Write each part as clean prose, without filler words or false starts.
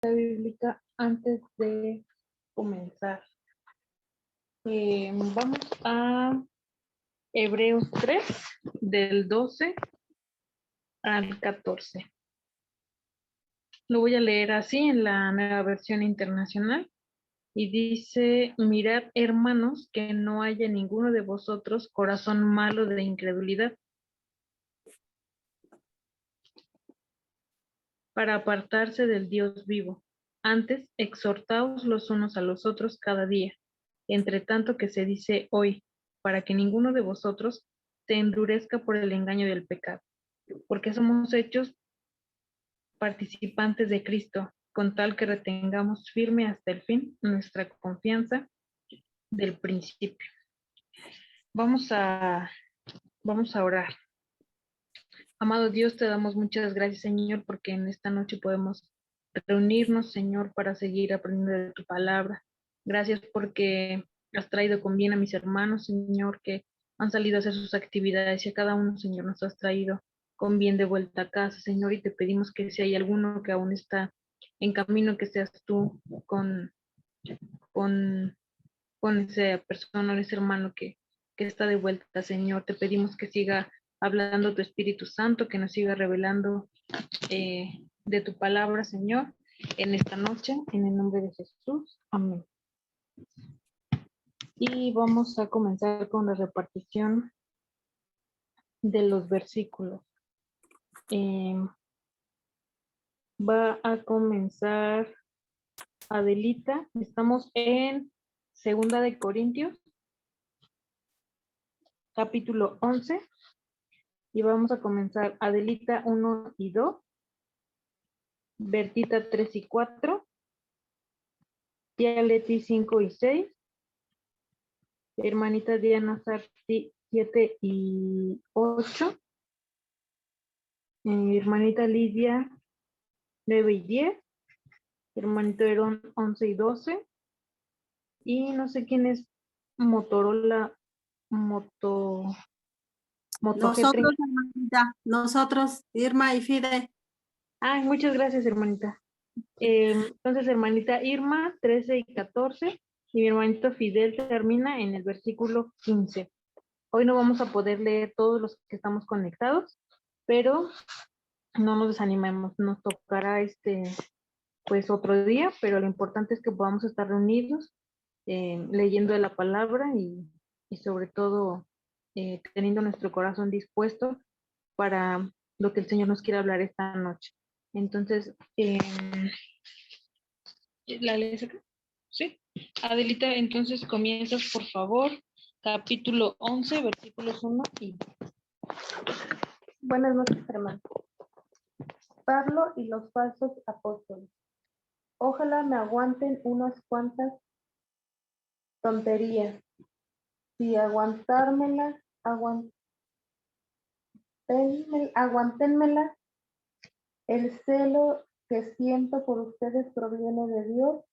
Bíblica antes de comenzar. Vamos a Hebreos 3, del 12 al 14. Lo voy a leer así en la Nueva Versión Internacional. Y dice: mirad, hermanos, que no haya ninguno de vosotros corazón malo de incredulidad, para apartarse del Dios vivo. Antes, exhortaos los unos a los otros cada día, entre tanto que se dice hoy, para que ninguno de vosotros se endurezca por el engaño del pecado, porque somos hechos participantes de Cristo, con tal que retengamos firme hasta el fin nuestra confianza del principio. Vamos a orar. Amado Dios, te damos muchas gracias, Señor, porque en esta noche podemos reunirnos, Señor, para seguir aprendiendo de tu palabra. Gracias porque has traído con bien a mis hermanos, Señor, que han salido a hacer sus actividades, y a cada uno, Señor, nos has traído con bien de vuelta a casa, Señor, y te pedimos que si hay alguno que aún está en camino, que seas tú con, con esa persona, ese hermano que está de vuelta, Señor. Te pedimos que siga hablando tu Espíritu Santo, que nos siga revelando de tu palabra, Señor, en esta noche, en el nombre de Jesús. Amén. Y vamos a comenzar con la repartición de los versículos. Va a comenzar Adelita. Estamos en 2 de Corintios, capítulo 11. Y vamos a comenzar Adelita 1 y 2, Bertita 3 y 4, tía Leti 5 y 6, hermanita Diana Sarti 7 y 8, hermanita Lidia 9 y 10, hermanito Herón 11 y 12, y no sé quién es Motorola Moto Nosotros, G30. hermanita, nosotros, Irma y Fide. Ay, muchas gracias, hermanita. Entonces, hermanita Irma 13 y 14, y mi hermanito Fidel termina en el versículo 15. Hoy no vamos a poder leer todos los que estamos conectados, pero no nos desanimemos, nos tocará pues otro día, pero lo importante es que podamos estar reunidos, leyendo de la palabra y sobre todo teniendo nuestro corazón dispuesto para lo que el Señor nos quiere hablar esta noche. Entonces, ¿la lees acá? Sí. Adelita, entonces comienzas, por favor, capítulo 11, versículos 1 y 2. Buenas noches, hermano. Pablo y los falsos apóstoles. Ojalá me aguanten unas cuantas tonterías. Si aguantármelas, aguanténmelas. El celo que siento por ustedes proviene de Dios,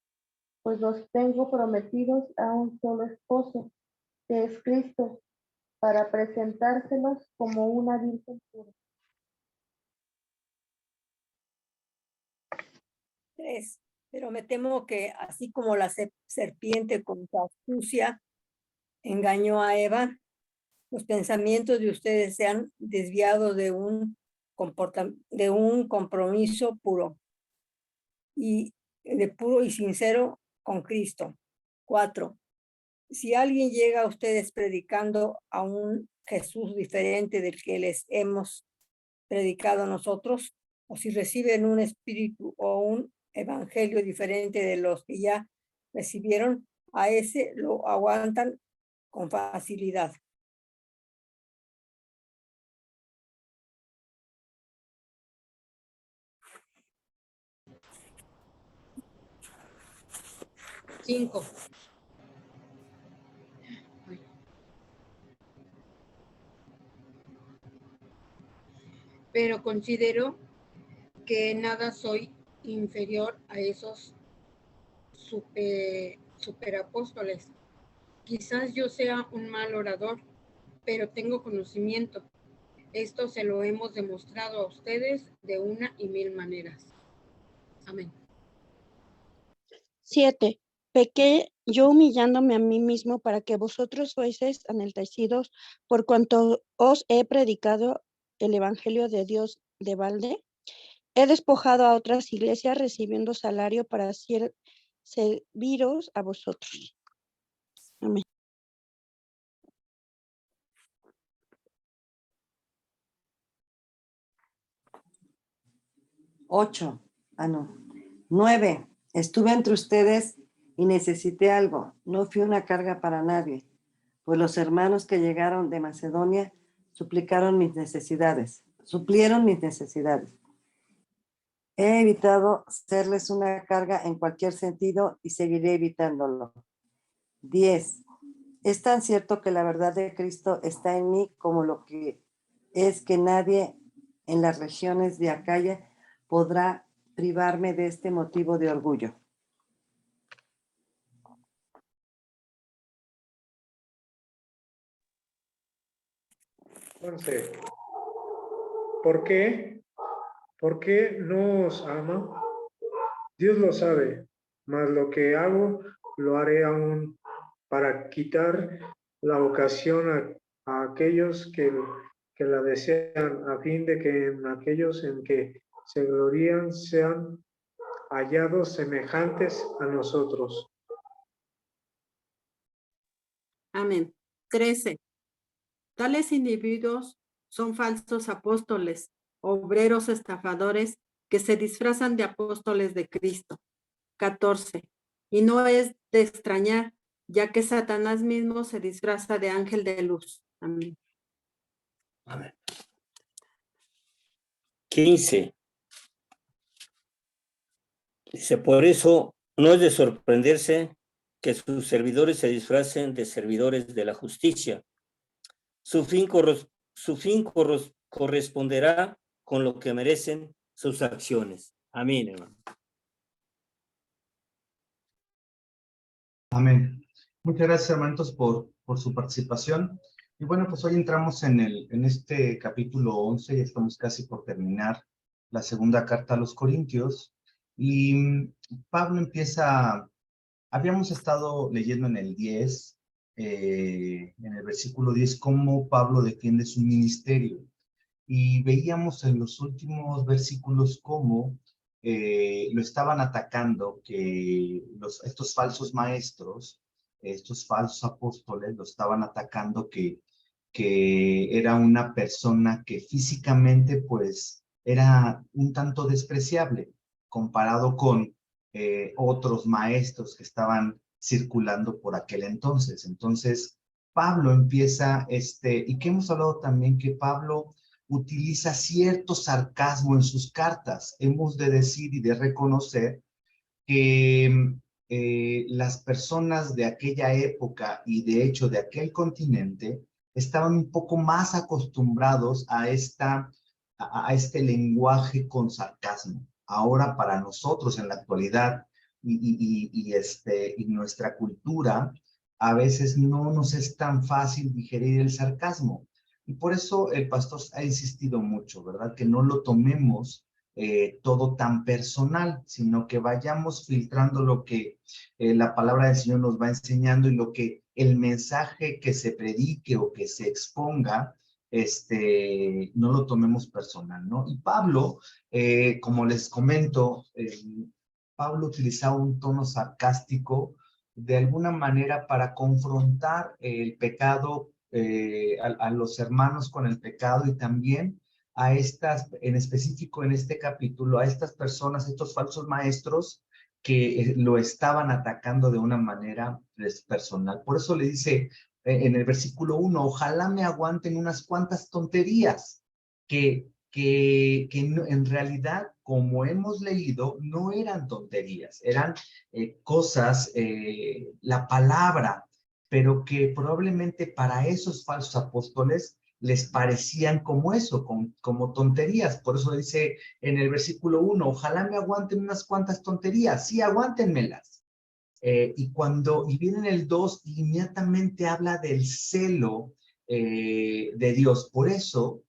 pues los tengo prometidos a un solo esposo, que es Cristo, para presentárselos como una virgen pura. 3. Pero me temo que así como la serpiente con su astucia engañó a Eva, los pensamientos de ustedes se han desviado de un compromiso puro y sincero con Cristo. 4. Si alguien llega a ustedes predicando a un Jesús diferente del que les hemos predicado nosotros, o si reciben un espíritu o un evangelio diferente de los que ya recibieron, a ese lo aguantan con facilidad. Cinco. Pero considero que nada soy inferior a esos superapóstoles. Quizás yo sea un mal orador, pero tengo conocimiento. Esto se lo hemos demostrado a ustedes de una y mil maneras. Amén. 7. Pequé yo humillándome a mí mismo para que vosotros fueseis enaltecidos por cuanto os he predicado el evangelio de Dios de balde. He despojado a otras iglesias recibiendo salario para serviros a vosotros. Amén. Ocho. 9. Estuve entre ustedes y necesité algo. No fui una carga para nadie, pues los hermanos que llegaron de Macedonia suplieron mis necesidades. He evitado serles una carga en cualquier sentido y seguiré evitándolo. 10. Es tan cierto que la verdad de Cristo está en mí como lo que es que nadie en las regiones de Acaya podrá privarme de este motivo de orgullo. ¿Por qué? ¿Por qué no os ama? Dios lo sabe, mas lo que hago lo haré aún para quitar la ocasión a aquellos que la desean, a fin de que en aquellos en que se glorían sean hallados semejantes a nosotros. Amén. 13. Tales individuos son falsos apóstoles, obreros estafadores que se disfrazan de apóstoles de Cristo. 14. Y no es de extrañar, ya que Satanás mismo se disfraza de ángel de luz. Amén. Amén. 15. Dice, por eso no es de sorprenderse que sus servidores se disfracen de servidores de la justicia. Su fin corresponderá con lo que merecen sus acciones. Amén, hermano. Amén. Muchas gracias, hermanos, por su participación. Y bueno, pues hoy entramos en este capítulo 11, ya estamos casi por terminar la segunda carta a los Corintios. Y Pablo empieza, habíamos estado leyendo en el 10, en el versículo 10, cómo Pablo defiende su ministerio. Y veíamos en los últimos versículos cómo lo estaban atacando, que estos falsos maestros, estos falsos apóstoles, lo estaban atacando, que era una persona que físicamente pues era un tanto despreciable comparado con otros maestros que estaban circulando por aquel entonces. Entonces, Pablo empieza, y que hemos hablado también que Pablo utiliza cierto sarcasmo en sus cartas. Hemos de decir y de reconocer que las personas de aquella época y de hecho de aquel continente estaban un poco más acostumbrados a este lenguaje con sarcasmo. Ahora para nosotros en la actualidad y nuestra cultura, a veces no nos es tan fácil digerir el sarcasmo. Y por eso el pastor ha insistido mucho, ¿verdad? Que no lo tomemos todo tan personal, sino que vayamos filtrando lo que la palabra del Señor nos va enseñando y lo que el mensaje que se predique o que se exponga, no lo tomemos personal, ¿no? Y Pablo, como les comento, Pablo utilizaba un tono sarcástico de alguna manera para confrontar el pecado, a los hermanos con el pecado y también a estas, en específico en este capítulo, a estas personas, estos falsos maestros que lo estaban atacando de una manera personal. Por eso le dice en el versículo 1, ojalá me aguanten unas cuantas tonterías que no, en realidad, como hemos leído, no eran tonterías, eran cosas, la palabra, pero que probablemente para esos falsos apóstoles les parecían como eso, como tonterías. Por eso dice en el versículo 1, ojalá me aguanten unas cuantas tonterías. Sí, aguántenmelas. Y viene en el 2, inmediatamente habla del celo de Dios. Por eso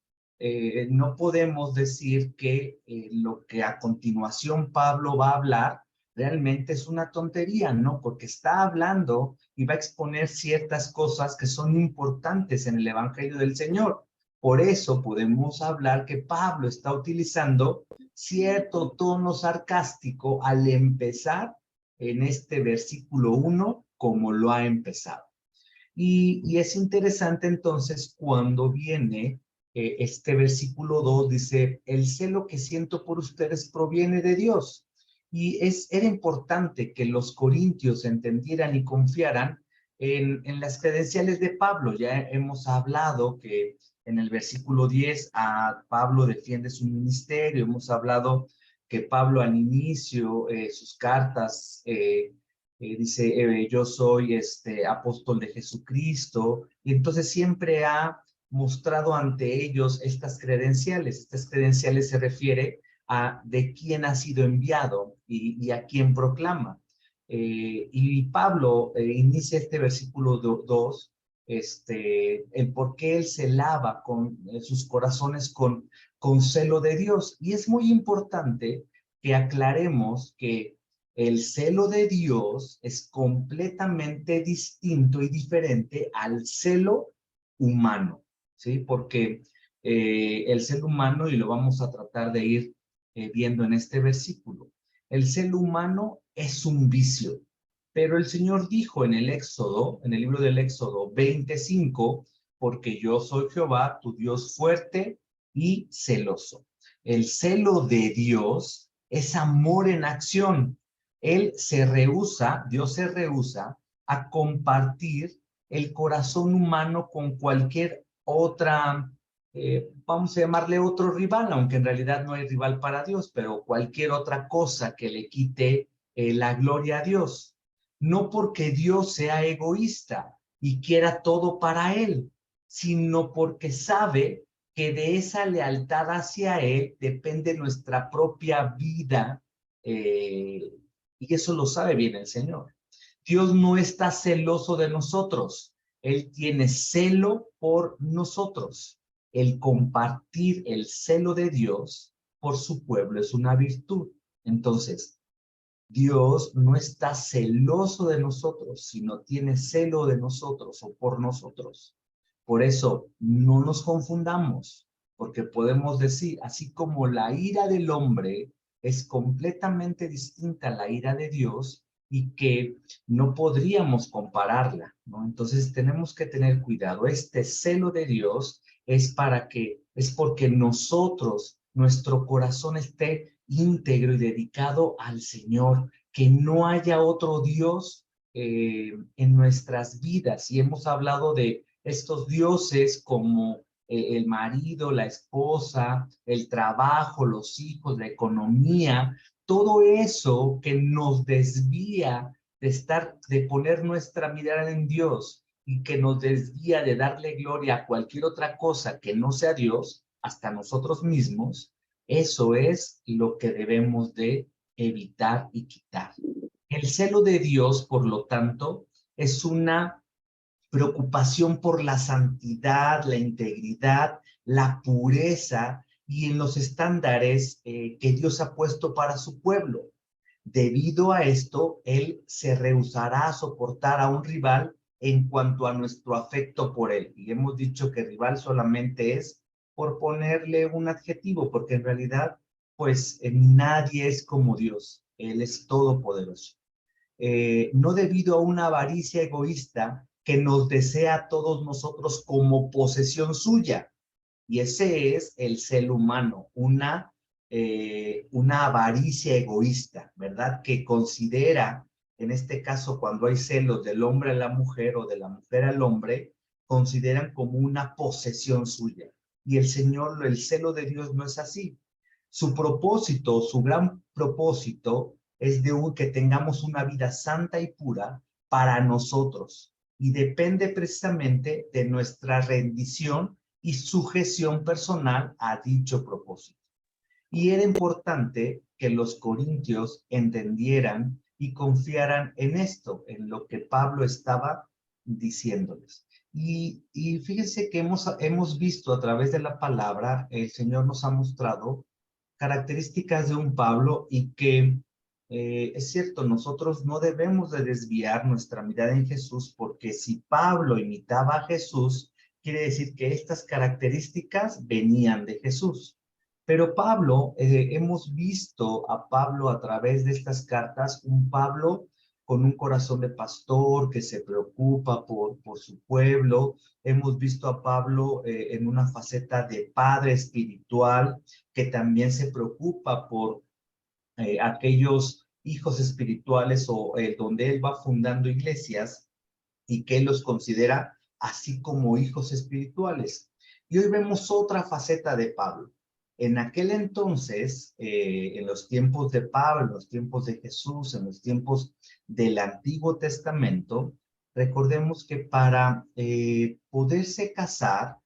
no podemos decir que lo que a continuación Pablo va a hablar realmente es una tontería, ¿no? Porque está hablando y va a exponer ciertas cosas que son importantes en el Evangelio del Señor. Por eso podemos hablar que Pablo está utilizando cierto tono sarcástico al empezar en este versículo 1 como lo ha empezado. Y es interesante entonces cuando viene este versículo 2, dice, el celo que siento por ustedes proviene de Dios. Y era importante que los corintios entendieran y confiaran en las credenciales de Pablo. Ya hemos hablado que en el versículo 10 a Pablo defiende su ministerio. Hemos hablado que Pablo al inicio, sus cartas, dice, yo soy apóstol de Jesucristo, y entonces siempre ha mostrado ante ellos estas credenciales. Estas credenciales se refiere a de quién ha sido enviado y a quién proclama. Y Pablo inicia este versículo 2, el por qué él se lava con sus corazones con celo de Dios. Y es muy importante que aclaremos que el celo de Dios es completamente distinto y diferente al celo humano, ¿sí? Porque el celo humano, y lo vamos a tratar de ir viendo en este versículo, el celo humano es un vicio, pero el Señor dijo en el Éxodo, en el libro del Éxodo 25, porque yo soy Jehová, tu Dios fuerte y celoso. El celo de Dios es amor en acción. Dios se rehúsa a compartir el corazón humano con cualquier otra, vamos a llamarle otro rival, aunque en realidad no hay rival para Dios, pero cualquier otra cosa que le quite la gloria a Dios. No porque Dios sea egoísta y quiera todo para Él, sino porque sabe que de esa lealtad hacia Él depende nuestra propia vida, y eso lo sabe bien el Señor. Dios no está celoso de nosotros, Él tiene celo por nosotros. El compartir el celo de Dios por su pueblo es una virtud. Entonces, Dios no está celoso de nosotros, sino tiene celo de nosotros o por nosotros. Por eso, no nos confundamos, porque podemos decir, así como la ira del hombre es completamente distinta a la ira de Dios y que no podríamos compararla, ¿no? Entonces tenemos que tener cuidado. Este celo de Dios es porque nosotros, nuestro corazón esté íntegro y dedicado al Señor, que no haya otro Dios en nuestras vidas. Y hemos hablado de estos dioses como el marido, la esposa, el trabajo, los hijos, la economía, todo eso que nos desvía de poner nuestra mirada en Dios y que nos desvía de darle gloria a cualquier otra cosa que no sea Dios, hasta nosotros mismos. Eso es lo que debemos de evitar y quitar. El celo de Dios, por lo tanto, es una preocupación por la santidad, la integridad, la pureza y en los estándares que Dios ha puesto para su pueblo. Debido a esto, Él se rehusará a soportar a un rival en cuanto a nuestro afecto por Él. Y hemos dicho que rival solamente es por ponerle un adjetivo, porque en realidad, pues nadie es como Dios. Él es todopoderoso. No debido a una avaricia egoísta que nos desea a todos nosotros como posesión suya. Y ese es el celo humano, una avaricia egoísta, ¿verdad? Que considera, en este caso, cuando hay celos del hombre a la mujer o de la mujer al hombre, consideran como una posesión suya. Y el Señor, el celo de Dios no es así. Su propósito, su gran propósito, es que tengamos una vida santa y pura para nosotros. Y depende precisamente de nuestra rendición y sujeción personal a dicho propósito. Y era importante que los corintios entendieran y confiaran en esto, en lo que Pablo estaba diciéndoles. Y fíjense que hemos visto a través de la palabra, el Señor nos ha mostrado características de un Pablo y que es cierto, nosotros no debemos de desviar nuestra mirada en Jesús, porque si Pablo imitaba a Jesús, quiere decir que estas características venían de Jesús. Pero Pablo, hemos visto a Pablo a través de estas cartas, un Pablo con un corazón de pastor que se preocupa por su pueblo. Hemos visto a Pablo en una faceta de padre espiritual que también se preocupa por aquellos hijos espirituales o donde él va fundando iglesias y que él los considera así como hijos espirituales. Y hoy vemos otra faceta de Pablo. En aquel entonces, en los tiempos de Pablo, en los tiempos de Jesús, en los tiempos del Antiguo Testamento, recordemos que para poderse casar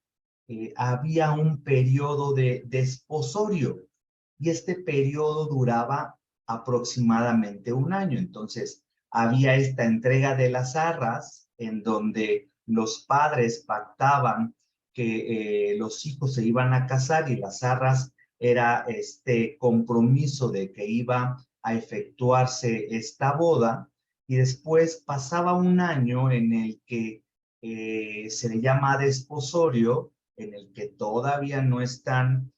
había un periodo de desposorio y este periodo duraba aproximadamente un año. Entonces, había esta entrega de las arras en donde los padres pactaban que los hijos se iban a casar y las arras era este compromiso de que iba a efectuarse esta boda, y después pasaba un año en el que se le llama desposorio, en el que todavía no están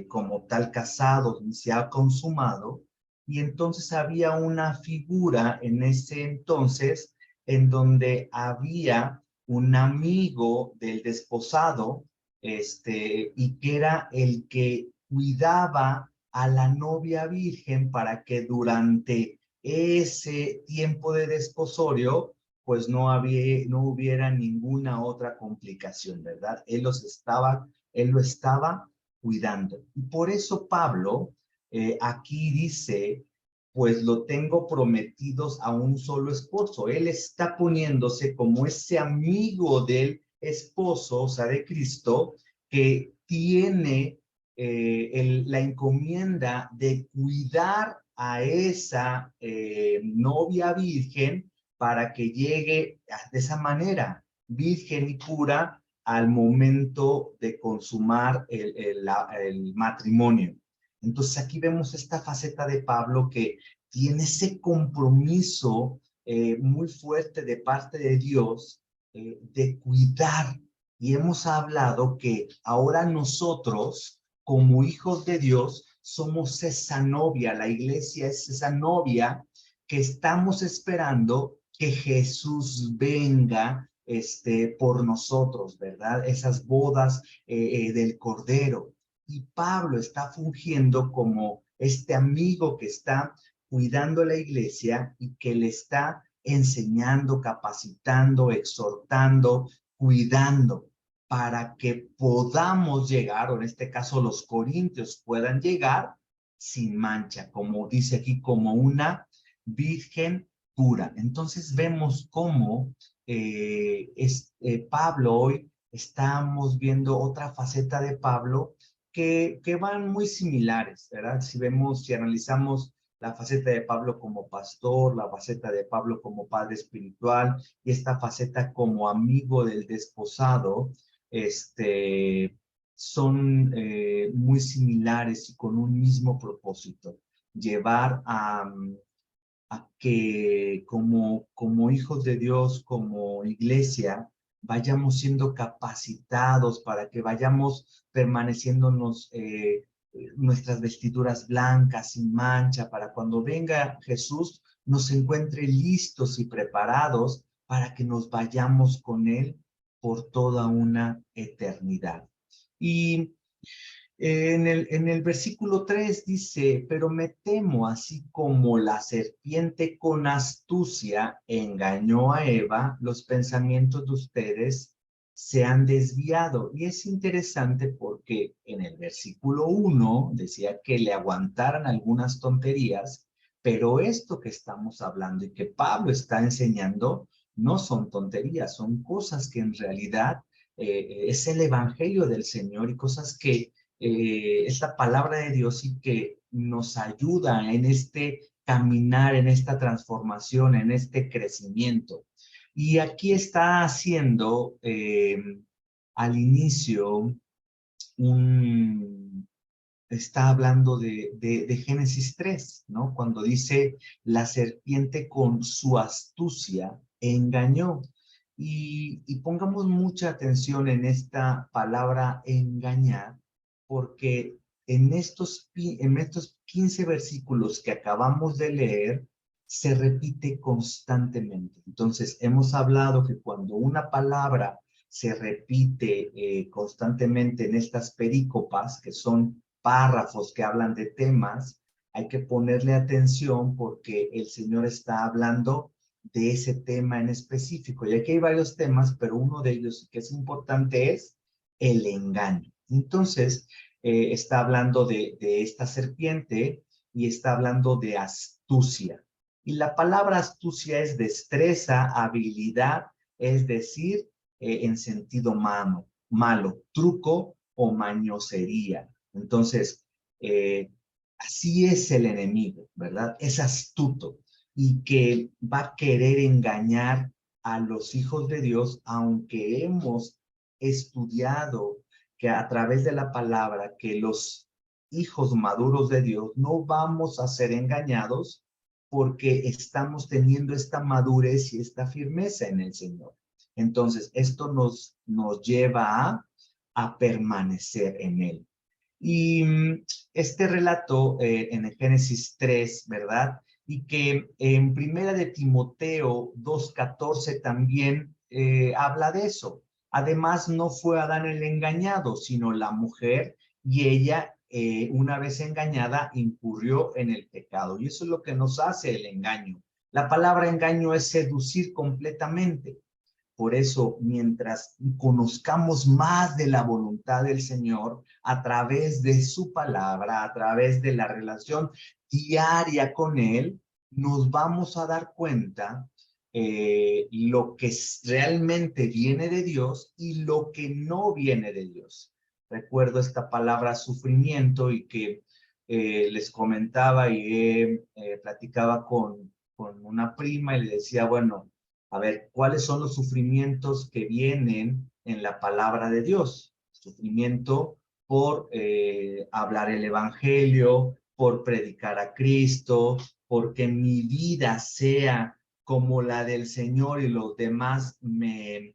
como tal casados ni se ha consumado, y entonces había una figura en ese entonces en donde había un amigo del desposado, y que era el que cuidaba a la novia virgen para que durante ese tiempo de desposorio pues no hubiera ninguna otra complicación, ¿verdad? Él lo estaba cuidando. Y por eso Pablo aquí dice, pues lo tengo prometidos a un solo esposo. Él está poniéndose como ese amigo del esposo, o sea, de Cristo, que tiene la encomienda de cuidar a esa novia virgen para que llegue de esa manera, virgen y pura, al momento de consumar el matrimonio. Entonces aquí vemos esta faceta de Pablo que tiene ese compromiso muy fuerte de parte de Dios de cuidar. Y hemos hablado que ahora nosotros, como hijos de Dios, somos esa novia. La iglesia es esa novia que estamos esperando que Jesús venga por nosotros, ¿verdad? Esas bodas del Cordero. Y Pablo está fungiendo como este amigo que está cuidando la iglesia y que le está enseñando, capacitando, exhortando, cuidando, para que podamos llegar, o en este caso los corintios puedan llegar sin mancha, como dice aquí, como una virgen pura. Entonces vemos cómo Pablo hoy estamos viendo otra faceta de Pablo que van muy similares, ¿verdad? Si analizamos la faceta de Pablo como pastor, la faceta de Pablo como padre espiritual y esta faceta como amigo del desposado, son muy similares y con un mismo propósito, llevar a que como hijos de Dios, como iglesia, vayamos siendo capacitados para que vayamos permaneciéndonos nuestras vestiduras blancas, sin mancha, para cuando venga Jesús nos encuentre listos y preparados para que nos vayamos con Él por toda una eternidad. Y en el versículo 3 dice, pero me temo, así como la serpiente con astucia engañó a Eva, los pensamientos de ustedes se han desviado. Y es interesante porque en el versículo 1 decía que le aguantaran algunas tonterías, pero esto que estamos hablando y que Pablo está enseñando no son tonterías, son cosas que en realidad es el evangelio del Señor y cosas que es la palabra de Dios y que nos ayuda en este caminar, en esta transformación, en este crecimiento. Y aquí está haciendo al inicio está hablando de Génesis 3, ¿no? Cuando dice, la serpiente con su astucia engañó. Y pongamos mucha atención en esta palabra engañar, porque en estos 15 versículos que acabamos de leer, se repite constantemente. Entonces, hemos hablado que cuando una palabra se repite constantemente en estas perícopas, que son párrafos que hablan de temas, hay que ponerle atención porque el Señor está hablando de ese tema en específico. Y aquí hay varios temas, pero uno de ellos que es importante es el engaño. Entonces, está hablando de esta serpiente y está hablando de astucia. Y la palabra astucia es destreza, habilidad, es decir, en sentido malo, truco o mañosería. Entonces, así es el enemigo, ¿verdad? Es astuto y que va a querer engañar a los hijos de Dios, aunque hemos estudiado que a través de la palabra que los hijos maduros de Dios no vamos a ser engañados porque estamos teniendo esta madurez y esta firmeza en el Señor. Entonces, esto nos lleva a permanecer en Él. Y este relato en el Génesis 3, ¿verdad? Y que en Primera de Timoteo 2:14 también habla de eso. Además, no fue Adán el engañado, sino la mujer, y ella, una vez engañada, incurrió en el pecado. Y eso es lo que nos hace el engaño. La palabra engaño es seducir completamente. Por eso, mientras conozcamos más de la voluntad del Señor a través de su palabra, a través de la relación diaria con Él, nos vamos a dar cuenta lo que realmente viene de Dios y lo que no viene de Dios. Recuerdo esta palabra sufrimiento y que les comentaba y platicaba con una prima y le decía, bueno, a ver, ¿cuáles son los sufrimientos que vienen en la palabra de Dios? Sufrimiento por hablar el evangelio, por predicar a Cristo, porque mi vida sea como la del Señor y los demás me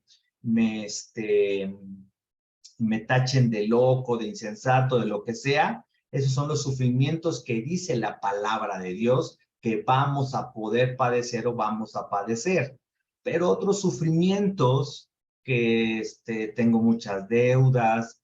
tachen de loco, de insensato, de lo que sea. Esos son los sufrimientos que dice la palabra de Dios que vamos a poder padecer o vamos a padecer. Pero otros sufrimientos que tengo muchas deudas,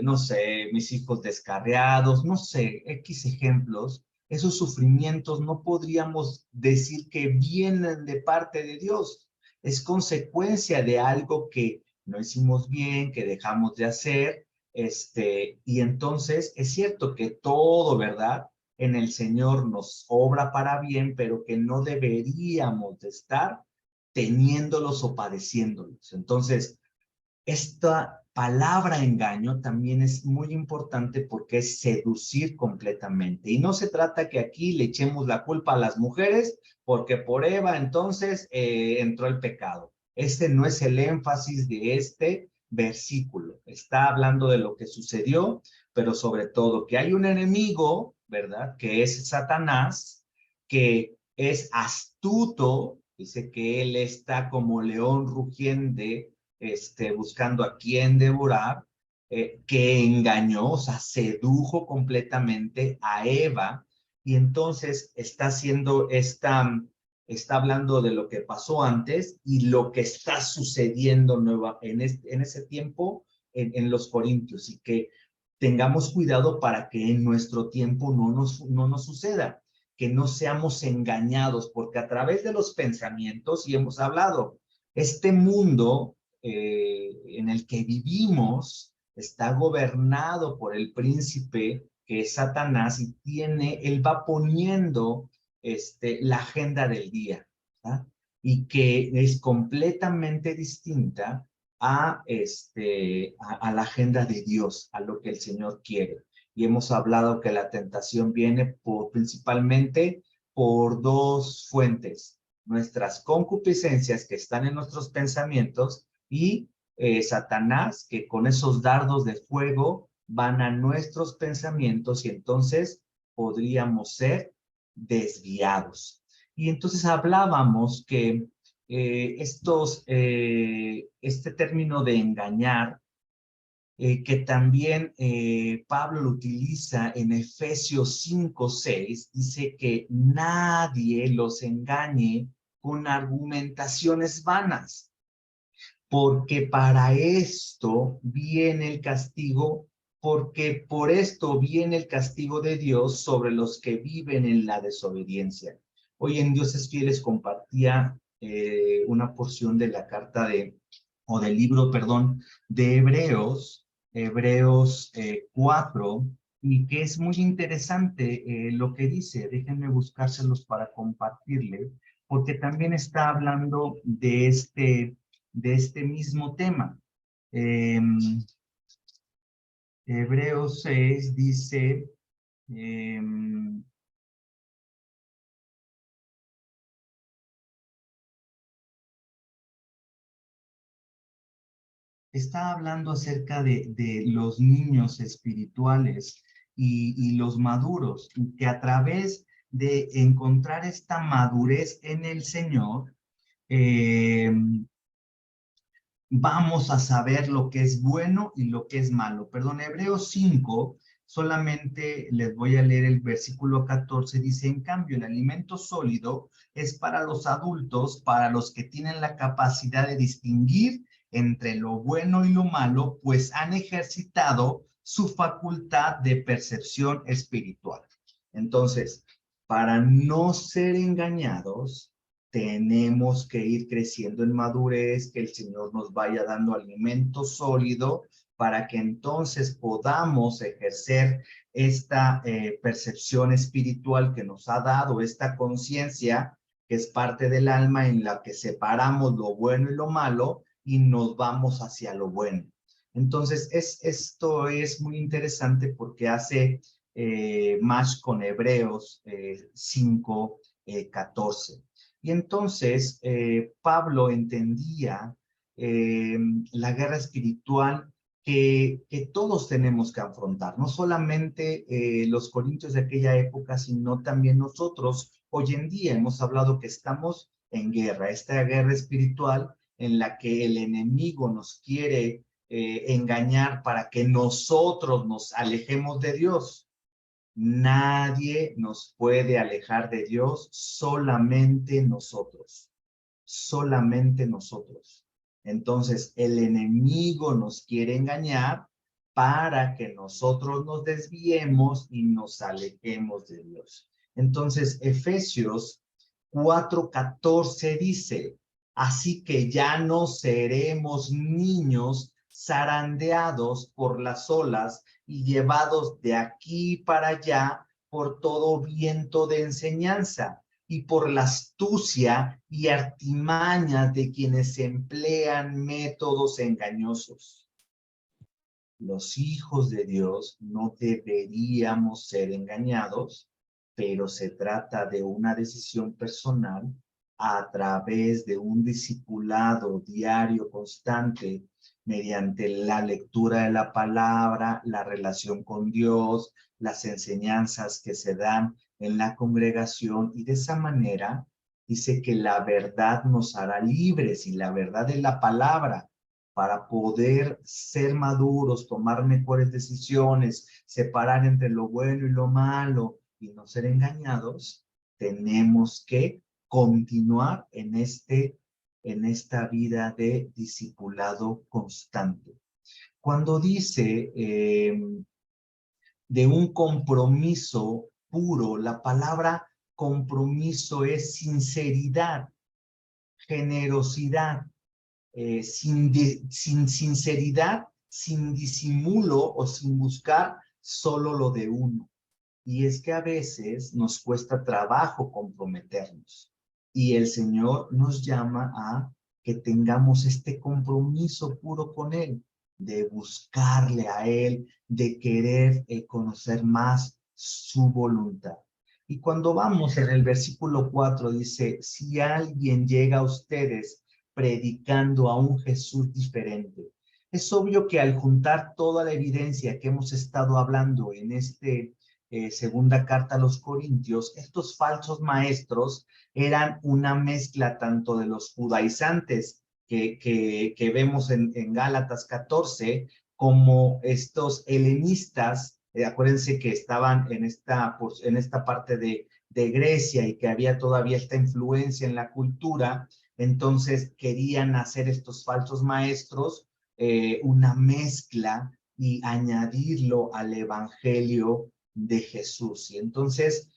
no sé, mis hijos descarriados, no sé, X ejemplos, esos sufrimientos no podríamos decir que vienen de parte de Dios. Es consecuencia de algo que no hicimos bien, que dejamos de hacer, y entonces es cierto que todo, ¿verdad?, en el Señor nos obra para bien, pero que no deberíamos de estar teniéndolos o padeciéndolos. Entonces, esta palabra engaño también es muy importante porque es seducir completamente. Y no se trata que aquí le echemos la culpa a las mujeres porque por Eva entonces entró el pecado. Este no es el énfasis de este versículo. Está hablando de lo que sucedió, pero sobre todo que hay un enemigo, ¿verdad?, que es Satanás, que es astuto, dice que él está como león rugiente, buscando a quién devorar, que engañó, o sea, sedujo completamente a Eva, y entonces está hablando de lo que pasó antes y lo que está sucediendo en ese tiempo en los Corintios, y que tengamos cuidado para que en nuestro tiempo no nos suceda, que no seamos engañados, porque a través de los pensamientos, y hemos hablado, este mundo en el que vivimos está gobernado por el príncipe que es Satanás, y él va poniendo la agenda del día, ¿verdad?, y que es completamente distinta a la agenda de Dios, a lo que el Señor quiere. Y hemos hablado que la tentación viene principalmente por dos fuentes: nuestras concupiscencias que están en nuestros pensamientos y Satanás, que con esos dardos de fuego van a nuestros pensamientos y entonces podríamos ser desviados. Y entonces hablábamos que este término de engañar, que también Pablo lo utiliza en Efesios 5:6, dice que nadie los engañe con argumentaciones vanas, porque para esto viene el castigo, porque por esto viene el castigo de Dios sobre los que viven en la desobediencia. Hoy en Dioses Fieles compartía una porción de la carta del libro, perdón, de Hebreos 4, y que es muy interesante lo que dice. Déjenme buscárselos para compartirle, porque también está hablando de este mismo tema. Hebreos 6 dice, está hablando acerca de los niños espirituales y los maduros, y que a través de encontrar esta madurez en el Señor, vamos a saber lo que es bueno y lo que es malo. Perdón, Hebreos 5, solamente les voy a leer el versículo 14, dice: en cambio, el alimento sólido es para los adultos, para los que tienen la capacidad de distinguir entre lo bueno y lo malo, pues han ejercitado su facultad de percepción espiritual. Entonces, para no ser engañados, tenemos que ir creciendo en madurez, que el Señor nos vaya dando alimento sólido para que entonces podamos ejercer esta percepción espiritual que nos ha dado, esta conciencia que es parte del alma en la que separamos lo bueno y lo malo y nos vamos hacia lo bueno. Entonces, esto es muy interesante porque hace match con Hebreos 5:14. Y entonces Pablo entendía la guerra espiritual que todos tenemos que afrontar, no solamente los corintios de aquella época, sino también nosotros. Hoy en día hemos hablado que estamos en guerra, esta guerra espiritual en la que el enemigo nos quiere engañar para que nosotros nos alejemos de Dios. Nadie nos puede alejar de Dios, solamente nosotros. Solamente nosotros. Entonces, el enemigo nos quiere engañar para que nosotros nos desviemos y nos alejemos de Dios. Entonces, Efesios 4:14 dice: así que ya no seremos niños zarandeados por las olas y llevados de aquí para allá por todo viento de enseñanza y por la astucia y artimañas de quienes emplean métodos engañosos. Los hijos de Dios no deberíamos ser engañados, pero se trata de una decisión personal a través de un discipulado diario constante mediante la lectura de la palabra, la relación con Dios, las enseñanzas que se dan en la congregación, y de esa manera dice que la verdad nos hará libres, y la verdad es la palabra. Para poder ser maduros, tomar mejores decisiones, separar entre lo bueno y lo malo y no ser engañados, tenemos que continuar en esta vida de discipulado constante. Cuando dice de un compromiso puro, la palabra compromiso es sinceridad, generosidad, sin sinceridad, sin disimulo o sin buscar solo lo de uno. Y es que a veces nos cuesta trabajo comprometernos. Y el Señor nos llama a que tengamos este compromiso puro con Él, de buscarle a Él, de querer conocer más su voluntad. Y cuando vamos en el versículo 4 dice: si alguien llega a ustedes predicando a un Jesús diferente. Es obvio que al juntar toda la evidencia que hemos estado hablando en este segunda carta a los Corintios, estos falsos maestros eran una mezcla tanto de los judaizantes que vemos en Gálatas 14, como estos helenistas, acuérdense que estaban en esta parte de Grecia y que había todavía esta influencia en la cultura. Entonces querían hacer estos falsos maestros una mezcla y añadirlo al evangelio de Jesús. Y entonces,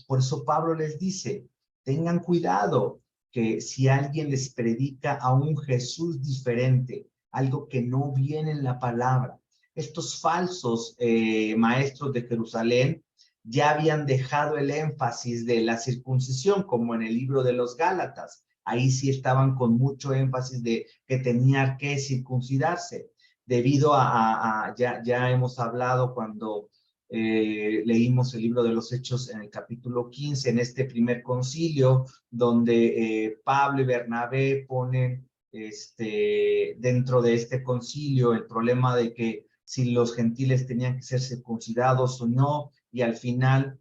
por eso Pablo les dice, tengan cuidado que si alguien les predica a un Jesús diferente, algo que no viene en la palabra, estos falsos maestros de Jerusalén ya habían dejado el énfasis de la circuncisión, como en el libro de los Gálatas. Ahí sí estaban con mucho énfasis de que tenía que circuncidarse, debido ya hemos hablado cuando leímos el libro de los Hechos en el capítulo 15, en este primer concilio, donde Pablo y Bernabé ponen dentro de este concilio el problema de que si los gentiles tenían que ser circuncidados o no, y al final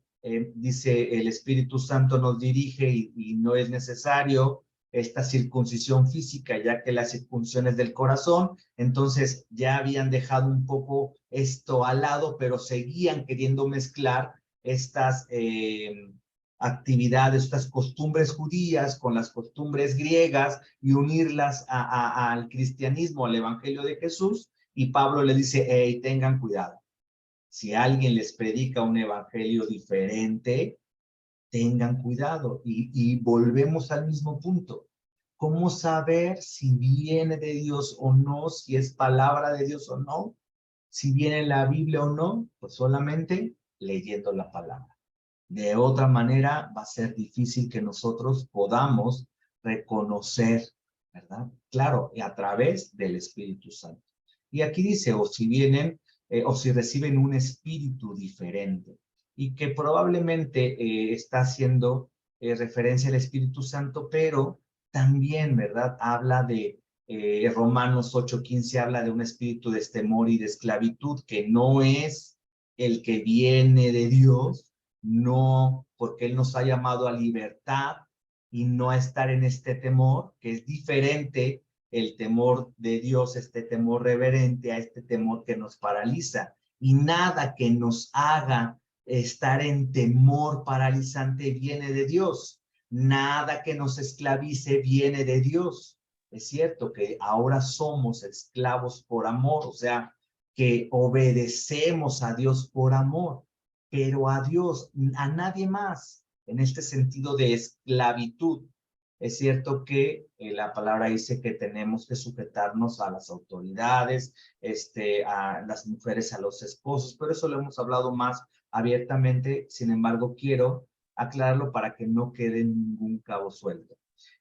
dice el Espíritu Santo nos dirige y no es necesario esta circuncisión física, ya que la circuncisión es del corazón. Entonces ya habían dejado un poco esto al lado, pero seguían queriendo mezclar estas actividades, estas costumbres judías con las costumbres griegas y unirlas al cristianismo, al evangelio de Jesús. Y Pablo le dice, hey, tengan cuidado. Si alguien les predica un evangelio diferente, tengan cuidado. Y volvemos al mismo punto. ¿Cómo saber si viene de Dios o no? Si es palabra de Dios o no. Si viene en la Biblia o no. Pues solamente leyendo la palabra. De otra manera va a ser difícil que nosotros podamos reconocer, ¿verdad? Claro, y a través del Espíritu Santo. Y aquí dice, o si vienen, o si reciben un espíritu diferente. Y que probablemente está haciendo referencia al Espíritu Santo, pero también, ¿verdad? Habla de Romanos 8:15, habla de un espíritu de temor y de esclavitud, que no es el que viene de Dios, no, porque Él nos ha llamado a libertad y no a estar en este temor, que es diferente el temor de Dios, este temor reverente, a este temor que nos paraliza. Y nada que nos haga estar en temor paralizante viene de Dios. Nada que nos esclavice viene de Dios. Es cierto que ahora somos esclavos por amor, o sea, que obedecemos a Dios por amor, pero a Dios, a nadie más, en este sentido de esclavitud. Es cierto que la palabra dice que tenemos que sujetarnos a las autoridades, a las mujeres, a los esposos, pero eso lo hemos hablado más abiertamente. Sin embargo, quiero aclararlo para que no quede ningún cabo suelto.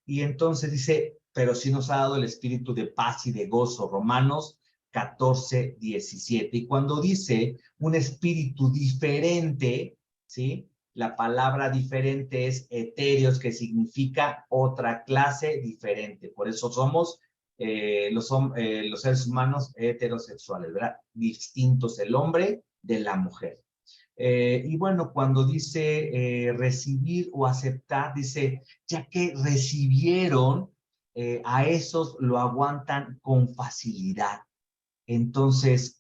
Y entonces dice, pero sí nos ha dado el espíritu de paz y de gozo, Romanos 14:17. Y cuando dice un espíritu diferente, ¿sí? La palabra diferente es etéreos, que significa otra clase diferente. Por eso somos los seres humanos heterosexuales, ¿verdad? Distintos el hombre de la mujer. Y bueno, cuando dice recibir o aceptar, dice, ya que recibieron, a esos lo aguantan con facilidad. Entonces,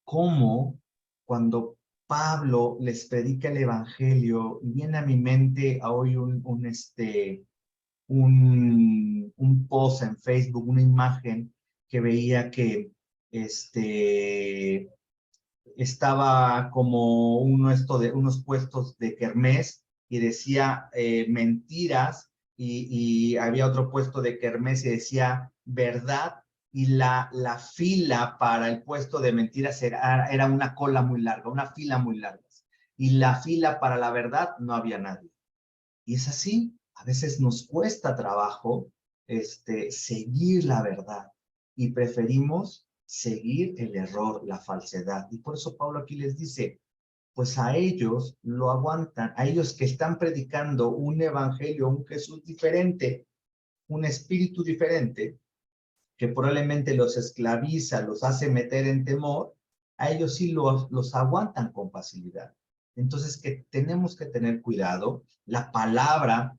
¿cómo cuando Pablo les predica el evangelio, y viene a mi mente hoy un post en Facebook, una imagen que veía que estaba como unos puestos de kermés y decía mentiras, y había otro puesto de kermés y decía verdad, y la fila para el puesto de mentiras era una cola muy larga, una fila muy larga, y la fila para la verdad no había nadie. Y es así, a veces nos cuesta trabajo seguir la verdad y preferimos seguir el error, la falsedad. Y por eso Pablo aquí les dice, pues a ellos lo aguantan, a ellos que están predicando un evangelio, un Jesús diferente, un espíritu diferente, que probablemente los esclaviza, los hace meter en temor, a ellos sí los aguantan con facilidad. Entonces, que tenemos que tener cuidado. La palabra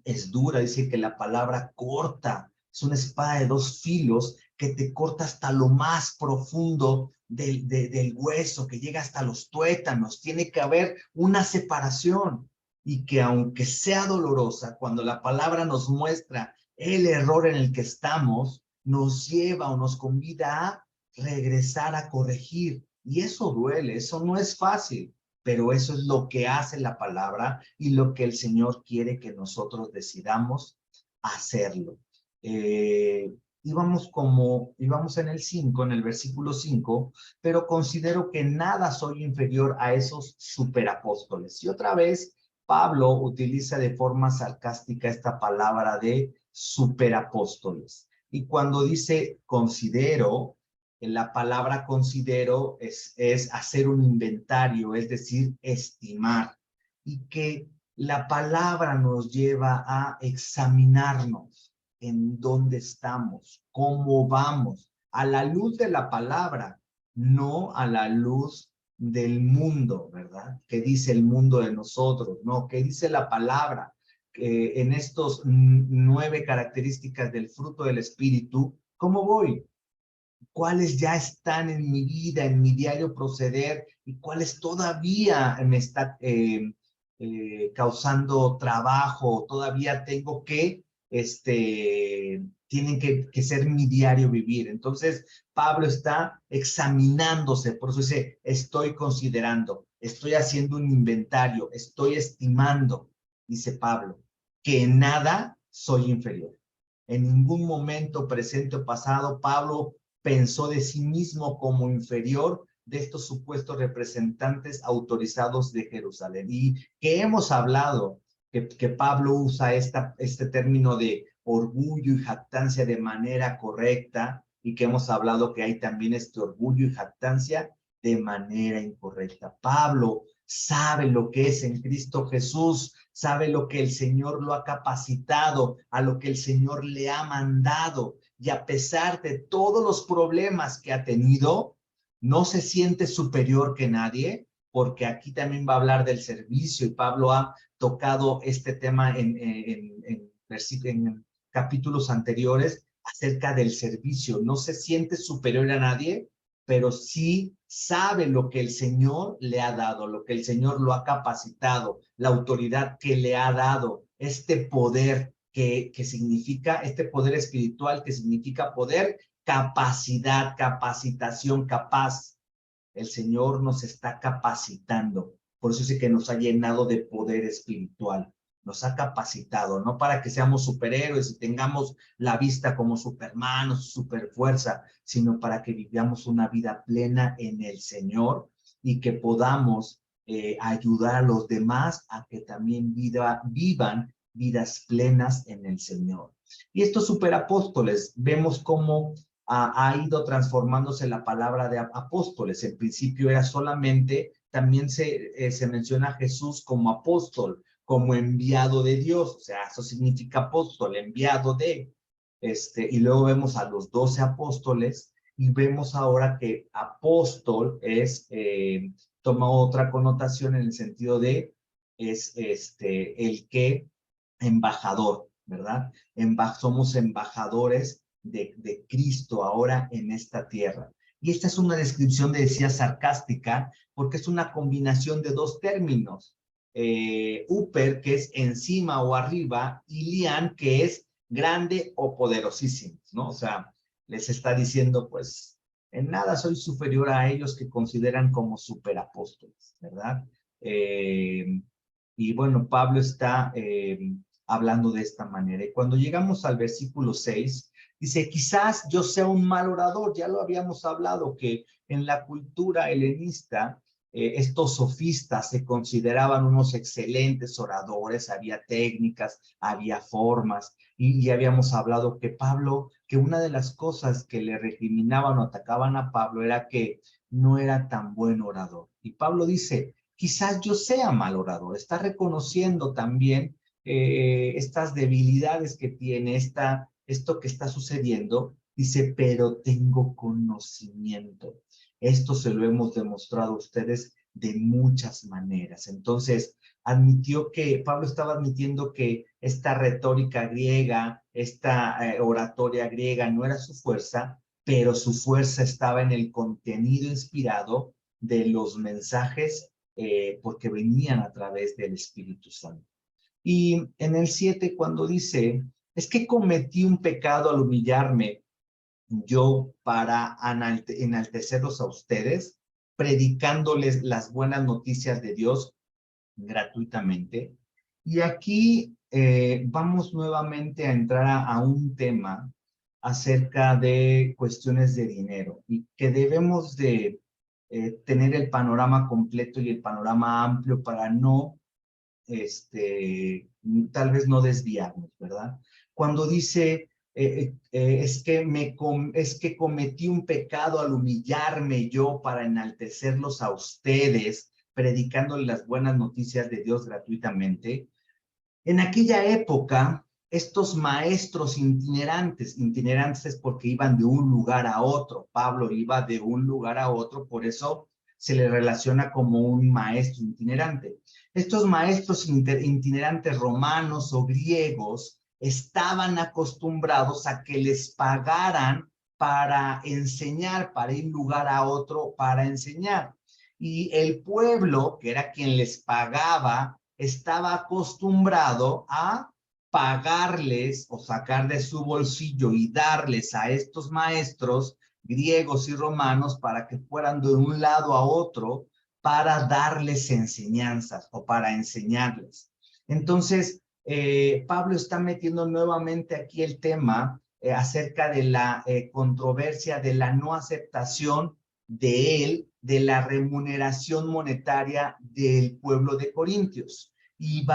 es dura, dice que la palabra corta, es una espada de dos filos que te corta hasta lo más profundo del hueso, que llega hasta los tuétanos. Tiene que haber una separación, y que aunque sea dolorosa, cuando la palabra nos muestra el error en el que estamos, nos lleva o nos convida a regresar a corregir. Y eso duele, eso no es fácil, pero eso es lo que hace la palabra y lo que el Señor quiere que nosotros decidamos hacerlo. Íbamos en el 5, en el versículo 5, pero considero que nada soy inferior a esos superapóstoles. Y otra vez, Pablo utiliza de forma sarcástica esta palabra de superapóstoles. Y cuando dice considero, la palabra considero es hacer un inventario, es decir, estimar. Y que la palabra nos lleva a examinarnos en dónde estamos, cómo vamos, a la luz de la palabra, no a la luz del mundo, ¿verdad? ¿Qué dice el mundo de nosotros? No, ¿qué dice la palabra? En estos 9 características del fruto del Espíritu, ¿cómo voy? ¿Cuáles ya están en mi vida, en mi diario proceder? ¿Y cuáles todavía me está causando trabajo? Todavía tengo que, tienen que ser mi diario vivir. Entonces, Pablo está examinándose, por eso dice, estoy considerando, estoy haciendo un inventario, estoy estimando, dice Pablo, que en nada soy inferior. En ningún momento presente o pasado, Pablo pensó de sí mismo como inferior de estos supuestos representantes autorizados de Jerusalén. Y que hemos hablado, que Pablo usa este término de orgullo y jactancia de manera correcta, y que hemos hablado que hay también este orgullo y jactancia de manera incorrecta. Pablo sabe lo que es en Cristo Jesús, sabe lo que el Señor lo ha capacitado, a lo que el Señor le ha mandado, y a pesar de todos los problemas que ha tenido, no se siente superior que nadie, porque aquí también va a hablar del servicio, y Pablo ha tocado este tema en capítulos anteriores acerca del servicio. No se siente superior a nadie, pero sí sabe lo que el Señor le ha dado, lo que el Señor lo ha capacitado, la autoridad que le ha dado, este poder que significa, este poder espiritual que significa poder, capacidad, capacitación, capaz. El Señor nos está capacitando. Por eso es que nos ha llenado de poder espiritual. Nos ha capacitado, no para que seamos superhéroes y tengamos la vista como supermanos, superfuerza, sino para que vivamos una vida plena en el Señor y que podamos ayudar a los demás a que también vivan vidas plenas en el Señor. Y estos superapóstoles, vemos cómo ha ido transformándose la palabra de apóstoles. En principio era solamente, también se menciona a Jesús como apóstol, como enviado de Dios, o sea, eso significa apóstol, enviado de, y luego vemos a los 12 apóstoles, y vemos ahora que apóstol es, toma otra connotación en el sentido de, es el que, embajador, ¿verdad? Somos embajadores de Cristo ahora en esta tierra. Y esta es una descripción, decía, sarcástica, porque es una combinación de dos términos. Uper, que es encima o arriba, y lian, que es grande o poderosísimo, ¿no? O sea, les está diciendo, pues, en nada soy superior a ellos que consideran como superapóstoles, ¿verdad? Y bueno, Pablo está hablando de esta manera. Y cuando llegamos al versículo 6, dice, quizás yo sea un mal orador. Ya lo habíamos hablado, que en la cultura helenista, estos sofistas se consideraban unos excelentes oradores, había técnicas, había formas, y habíamos hablado que Pablo, que una de las cosas que le recriminaban o atacaban a Pablo era que no era tan buen orador. Y Pablo dice, quizás yo sea mal orador. Está reconociendo también estas debilidades que tiene, esto que está sucediendo, Dice, pero tengo conocimiento. Esto se lo hemos demostrado a ustedes de muchas maneras. Entonces, Pablo estaba admitiendo que esta retórica griega, esta oratoria griega no era su fuerza, pero su fuerza estaba en el contenido inspirado de los mensajes porque venían a través del Espíritu Santo. Y en el 7, cuando dice, es que cometí un pecado al humillarme yo para enaltecerlos a ustedes, predicándoles las buenas noticias de Dios gratuitamente. Y aquí vamos nuevamente a entrar a un tema acerca de cuestiones de dinero y que debemos de tener el panorama completo y el panorama amplio para no, tal vez no desviarnos, ¿verdad? Cuando dice, es que cometí un pecado al humillarme yo para enaltecerlos a ustedes, predicándoles las buenas noticias de Dios gratuitamente. En aquella época, estos maestros itinerantes es porque iban de un lugar a otro. Pablo iba de un lugar a otro, por eso se le relaciona como un maestro itinerante. Estos maestros itinerantes romanos o griegos estaban acostumbrados a que les pagaran para enseñar, para ir de un lugar a otro para enseñar. Y el pueblo, que era quien les pagaba, estaba acostumbrado a pagarles o sacar de su bolsillo y darles a estos maestros griegos y romanos para que fueran de un lado a otro para darles enseñanzas o para enseñarles. Entonces, Pablo está metiendo nuevamente aquí el tema acerca de la controversia de la no aceptación de él, de la remuneración monetaria del pueblo de Corintios. Y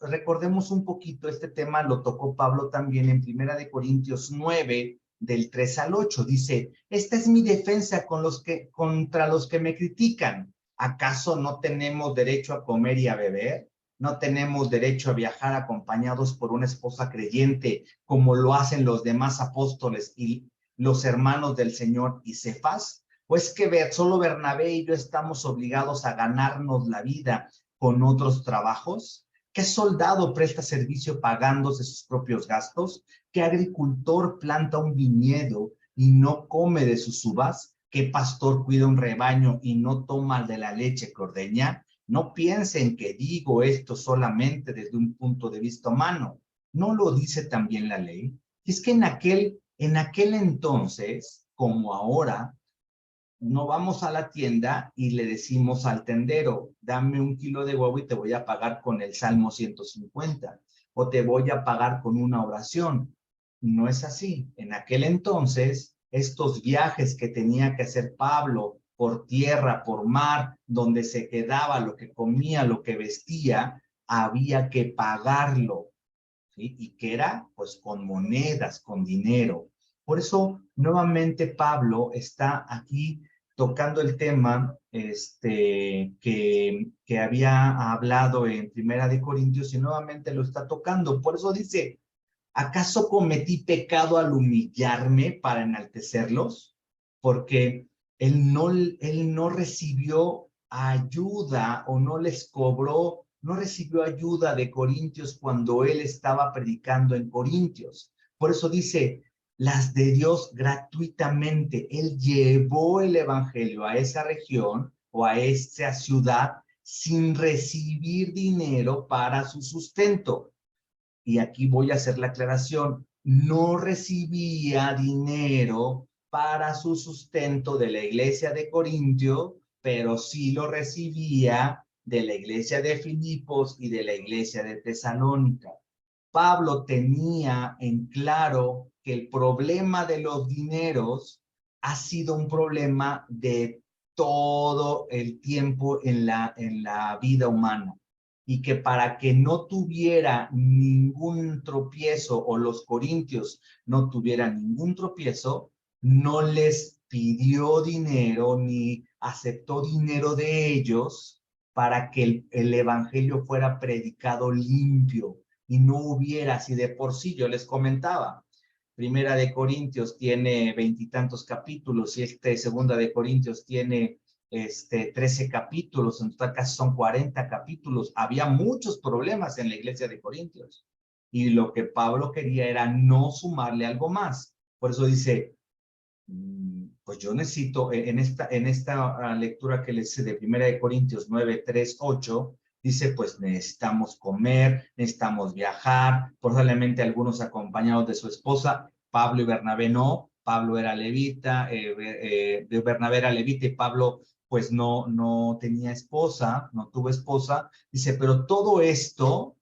recordemos un poquito, este tema lo tocó Pablo también en 1 Corintios 9, del 3 al 8. Dice, esta es mi defensa contra los que me critican. ¿Acaso no tenemos derecho a comer y a beber? ¿No tenemos derecho a viajar acompañados por una esposa creyente como lo hacen los demás apóstoles y los hermanos del Señor y Cefas? Pues que solo Bernabé y yo estamos obligados a ganarnos la vida con otros trabajos. ¿Qué soldado presta servicio pagándose sus propios gastos? ¿Qué agricultor planta un viñedo y no come de sus uvas? ¿Qué pastor cuida un rebaño y no toma de la leche que ordeña? No piensen que digo esto solamente desde un punto de vista humano. ¿No lo dice también la ley? Es que en aquel entonces, como ahora, no vamos a la tienda y le decimos al tendero, dame 1 kilo de huevo y te voy a pagar con el Salmo 150, o te voy a pagar con una oración. No es así. En aquel entonces, estos viajes que tenía que hacer Pablo por tierra, por mar, donde se quedaba, lo que comía, lo que vestía, había que pagarlo. ¿Sí? ¿Y qué era? Pues con monedas, con dinero. Por eso, nuevamente, Pablo está aquí tocando el tema que había hablado en 1 Corintios y nuevamente lo está tocando. Por eso dice, ¿acaso cometí pecado al humillarme para enaltecerlos? Porque él no recibió ayuda o no les cobró, no recibió ayuda de Corintios cuando él estaba predicando en Corintios. Por eso dice, las de Dios gratuitamente. Él llevó el evangelio a esa región o a esa ciudad sin recibir dinero para su sustento. Y aquí voy a hacer la aclaración, no recibía dinero para su sustento de la iglesia de Corintio, pero sí lo recibía de la iglesia de Filipos y de la iglesia de Tesalónica. Pablo tenía en claro que el problema de los dineros ha sido un problema de todo el tiempo en la vida humana y que para que no tuviera ningún tropiezo o los corintios no tuvieran ningún tropiezo, no les pidió dinero ni aceptó dinero de ellos para que el evangelio fuera predicado limpio y no hubiera, si de por sí yo les comentaba, Primera de Corintios tiene 20 y tantos capítulos y Segunda de Corintios tiene 13 capítulos, en total casi son 40 capítulos. Había muchos problemas en la iglesia de Corintios y lo que Pablo quería era no sumarle algo más. Por eso dice, pues yo necesito, en esta lectura que les hice de Primera de Corintios 9, 3, 8, dice, pues necesitamos comer, necesitamos viajar, probablemente algunos acompañados de su esposa. Pablo y Bernabé no, Pablo era levita, Bernabé era levita y Pablo pues no tenía esposa, no tuvo esposa. Dice, pero todo esto,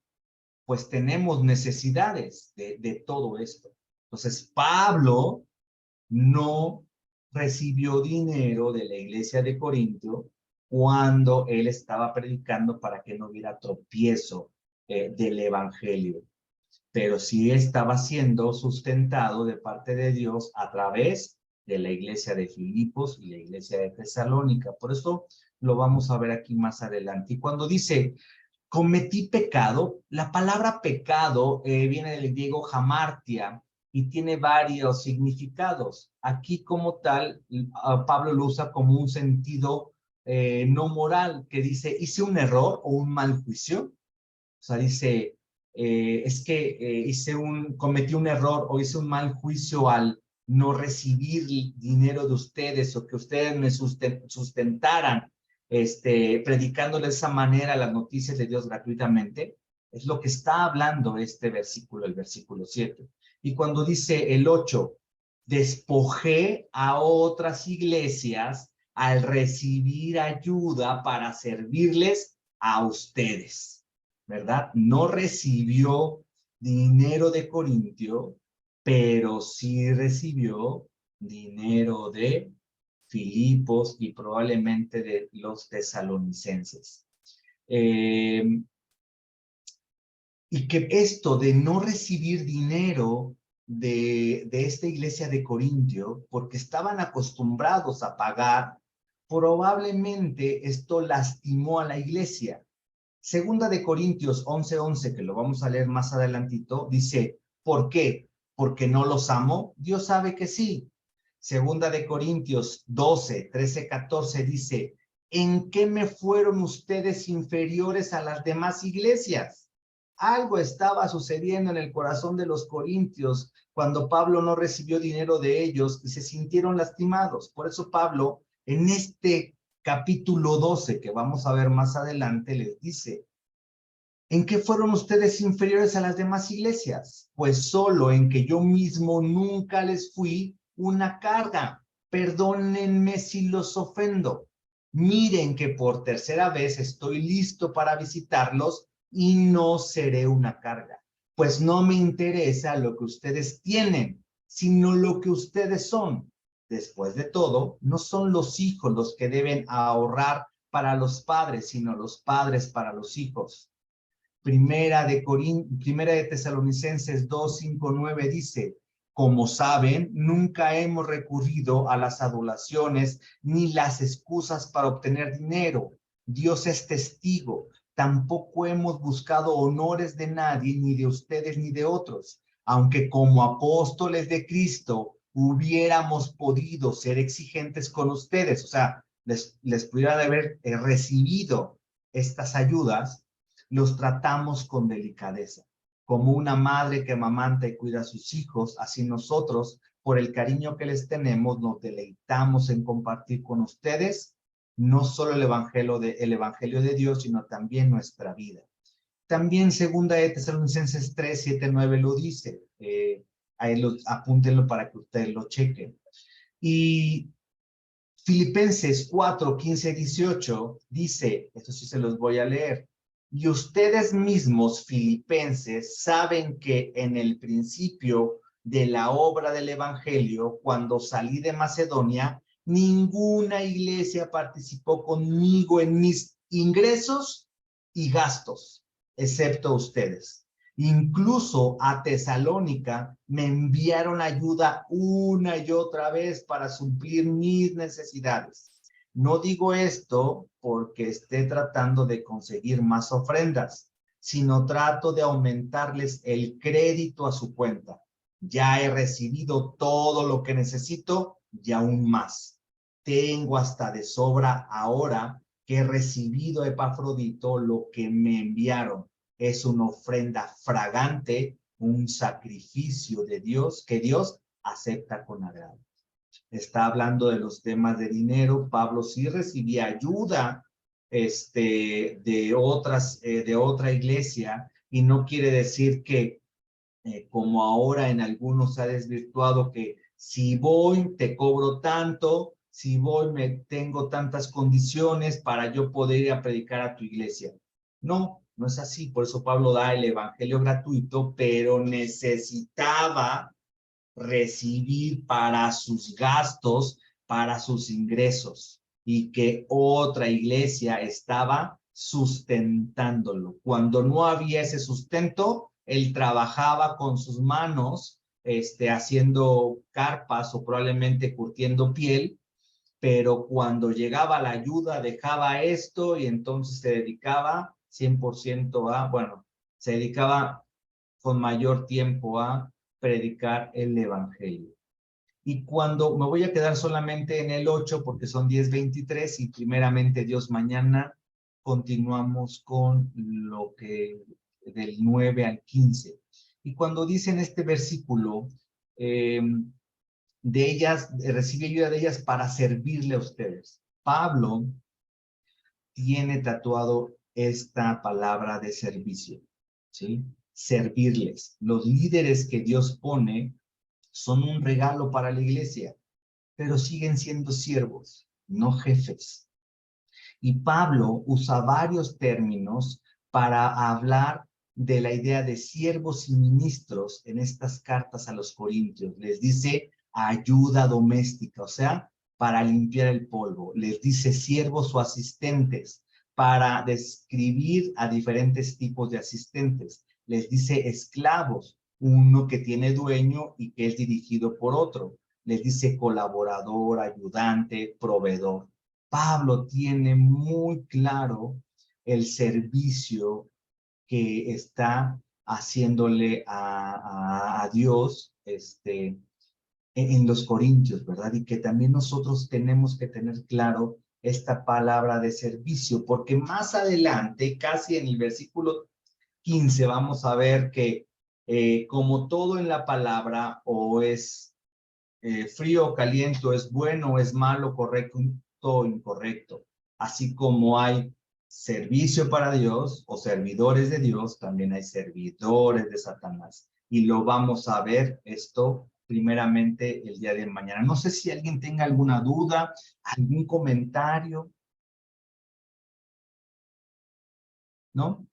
pues tenemos necesidades de todo esto. Entonces, Pablo no recibió dinero de la iglesia de Corinto cuando él estaba predicando para que no hubiera tropiezo del evangelio. Pero sí estaba siendo sustentado de parte de Dios a través de la iglesia de Filipos y la iglesia de Tesalónica. Por eso lo vamos a ver aquí más adelante. Y cuando dice, cometí pecado, la palabra pecado viene del griego hamartia y tiene varios significados. Aquí como tal, Pablo lo usa como un sentido no moral, que dice, hice un error o un mal juicio. O sea, dice, es que cometí un error o hice un mal juicio al no recibir dinero de ustedes o que ustedes me sustentaran predicándole de esa manera las noticias de Dios gratuitamente. Es lo que está hablando este versículo, el versículo 7. Y cuando dice el 8, despojé a otras iglesias al recibir ayuda para servirles a ustedes, ¿verdad? No recibió dinero de Corintio, pero sí recibió dinero de Filipos y probablemente de los tesalonicenses. Y que esto de no recibir dinero de esta iglesia de Corintio, porque estaban acostumbrados a pagar, probablemente esto lastimó a la iglesia. Segunda de Corintios 11:11, que lo vamos a leer más adelantito, dice, ¿por qué? ¿Porque no los amo? Dios sabe que sí. Segunda de Corintios 12, 13, 14 dice, ¿en qué me fueron ustedes inferiores a las demás iglesias? Algo estaba sucediendo en el corazón de los corintios cuando Pablo no recibió dinero de ellos y se sintieron lastimados. Por eso Pablo, en este capítulo 12, que vamos a ver más adelante, les dice, ¿en qué fueron ustedes inferiores a las demás iglesias? Pues solo en que yo mismo nunca les fui una carga. Perdónenme si los ofendo. Miren que por tercera vez estoy listo para visitarlos y no seré una carga. Pues no me interesa lo que ustedes tienen, sino lo que ustedes son. Después de todo, no son los hijos los que deben ahorrar para los padres, sino los padres para los hijos. Primera de Tesalonicenses 2, 5, 9 dice, como saben, nunca hemos recurrido a las adulaciones ni las excusas para obtener dinero. Dios es testigo. Tampoco hemos buscado honores de nadie, ni de ustedes ni de otros, aunque como apóstoles de Cristo hubiéramos podido ser exigentes con ustedes, o sea, les pudiera haber recibido estas ayudas, los tratamos con delicadeza. Como una madre que amamanta y cuida a sus hijos, así nosotros, por el cariño que les tenemos, nos deleitamos en compartir con ustedes no solo el evangelio de Dios, sino también nuestra vida. También segunda de Tesalonicenses 3, 7, 9 lo dice. Ahí apúntenlo para que ustedes lo chequen. Y Filipenses 4, 15, 18 dice, esto sí se los voy a leer, y ustedes mismos, filipenses, saben que en el principio de la obra del evangelio, cuando salí de Macedonia, ninguna iglesia participó conmigo en mis ingresos y gastos, excepto ustedes. Incluso a Tesalónica me enviaron ayuda una y otra vez para suplir mis necesidades. No digo esto porque esté tratando de conseguir más ofrendas, sino trato de aumentarles el crédito a su cuenta. Ya he recibido todo lo que necesito y aún más. Tengo hasta de sobra ahora que he recibido, Epafrodito, lo que me enviaron. Es una ofrenda fragante, un sacrificio de Dios que Dios acepta con agrado. Está hablando de los temas de dinero. Pablo sí recibía ayuda de otra iglesia, y no quiere decir que como ahora en algunos se ha desvirtuado, que si voy te cobro tanto, si voy tengo tantas condiciones para yo poder ir a predicar a tu iglesia. No, no es así. Por eso Pablo da el evangelio gratuito, pero necesitaba recibir para sus gastos, para sus ingresos, y que otra iglesia estaba sustentándolo. Cuando no había ese sustento, él trabajaba con sus manos, haciendo carpas o probablemente curtiendo piel, pero cuando llegaba la ayuda dejaba esto y entonces se dedicaba 100% se dedicaba con mayor tiempo a predicar el evangelio. Y cuando me voy a quedar solamente en el 8, porque son 10:23, y primeramente Dios, mañana continuamos con lo que del 9 al 15. Y cuando dice en este versículo, de ellas, recibe ayuda de ellas para servirle a ustedes. Pablo tiene tatuado esta palabra de servicio, ¿sí? Servirles. Los líderes que Dios pone son un regalo para la iglesia, pero siguen siendo siervos, no jefes. Y Pablo usa varios términos para hablar de la idea de siervos y ministros en estas cartas a los Corintios. Les dice ayuda doméstica, o sea, para limpiar el polvo. Les dice siervos o asistentes, para describir a diferentes tipos de asistentes. Les dice esclavos, uno que tiene dueño y que es dirigido por otro. Les dice colaborador, ayudante, proveedor. Pablo tiene muy claro el servicio que está haciéndole a Dios en los Corintios, ¿verdad? Y que también nosotros tenemos que tener claro esta palabra de servicio, porque más adelante, casi en el versículo 15, vamos a ver que como todo en la palabra, o es frío o caliente, o es bueno o es malo, correcto o incorrecto. Así como hay servicio para Dios o servidores de Dios, también hay servidores de Satanás. Y lo vamos a ver esto primeramente el día de mañana. No sé si alguien tenga alguna duda, algún comentario. ¿No?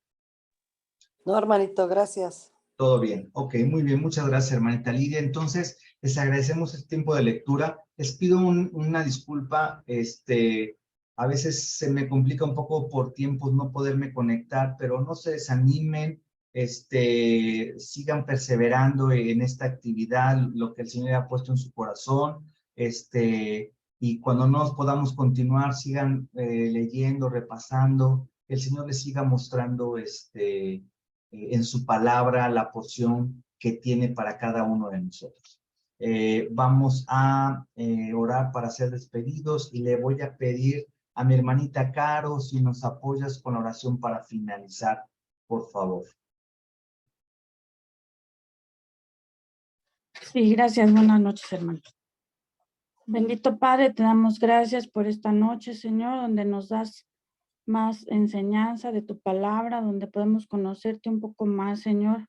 No, hermanito, gracias. Todo bien. Ok, muy bien. Muchas gracias, hermanita Lidia. Entonces, les agradecemos este tiempo de lectura. Les pido una disculpa. A veces se me complica un poco por tiempos no poderme conectar, pero no se desanimen. Sigan perseverando en esta actividad, lo que el Señor ha puesto en su corazón. Y cuando no podamos continuar, sigan leyendo, repasando. El Señor les siga mostrando en su palabra la porción que tiene para cada uno de nosotros. Vamos a orar para ser despedidos, y le voy a pedir a mi hermanita Caro si nos apoyas con la oración para finalizar, por favor. Sí, gracias. Buenas noches, hermano. Bendito Padre, te damos gracias por esta noche, Señor, donde nos das más enseñanza de tu palabra, donde podemos conocerte un poco más, Señor,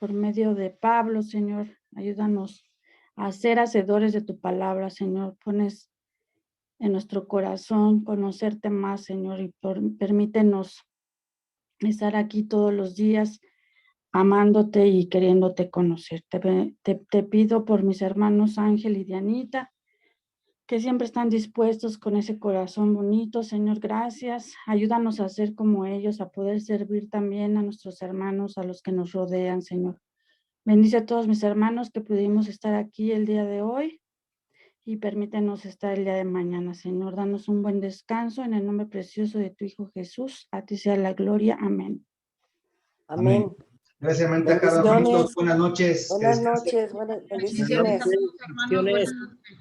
por medio de Pablo, Señor. Ayúdanos a ser hacedores de tu palabra, Señor. Pones en nuestro corazón conocerte más, Señor, y permítenos estar aquí todos los días amándote y queriéndote conocer. Te pido por mis hermanos Ángel y Dianita, que siempre están dispuestos con ese corazón bonito. Señor, gracias. Ayúdanos a ser como ellos, a poder servir también a nuestros hermanos, a los que nos rodean, Señor. Bendice a todos mis hermanos que pudimos estar aquí el día de hoy, y permítenos estar el día de mañana, Señor. Danos un buen descanso en el nombre precioso de tu Hijo Jesús. A ti sea la gloria. Amén. Amén. Gracias, hermanita Carla. Bendiciones. Hermanitos, buenas noches. Que Buenas descansen. noches, buenas Bendiciones bendiciones. a todos, hermanos. Bendiciones. Buenas noches.